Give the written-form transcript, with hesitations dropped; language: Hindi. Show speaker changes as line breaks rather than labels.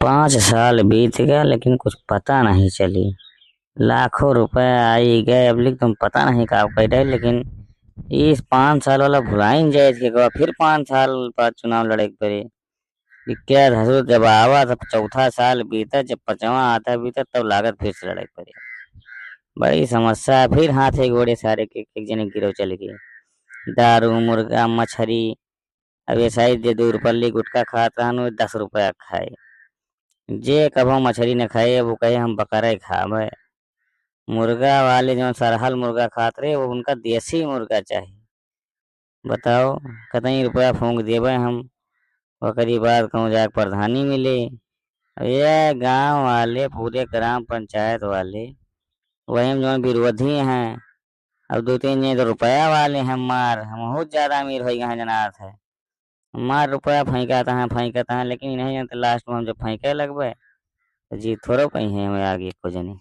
5 साल बीत गया लेकिन कुछ पता नहीं चली। लाखों रुपए आई गए अब तुम पता नहीं कब कर रहे, लेकिन इस 5 साल वाला भुला ही नहीं जाए इसके बाद फिर 5 साल बाद चुनाव लड़े के पड़े। कि क्या धसू जब आवा तब चौथा साल बीता, जब पांचवा आता बीता तब लागत फिर से लड़े के पड़े। बड़ी समस्या है। फिर हाथे घोड़े सारे के एक जने गिरो चल गए। दारू मुर्गा मछली अब ऐसा ही दे 2 रुपये गुटखा खाता हूँ 10 रुपया खाए। जे कभो मछली न खाए वो कहे हम बकरा ही खावे। मुर्गा वाले जो सरहल मुर्गा खात रहे वो उनका देसी मुर्गा चाहिए। बताओ कतई रुपया फूंक देवे हम, ओकरी बाद कहूँ जाके प्रधानी मिले। ये गांव वाले पूरे ग्राम पंचायत वाले वही जो विरोधी हैं। अब 2-3 जने तो रुपया वाले हैं, मार हम बहुत ज्यादा अमीर हो गए हैं जनाथ है। मार रुपया फेंकाता है लेकिन नहीं जानते लास्ट में हम जब फेंके लगवे तो जीत थोड़ो कहीं है हमें आगे को जनी।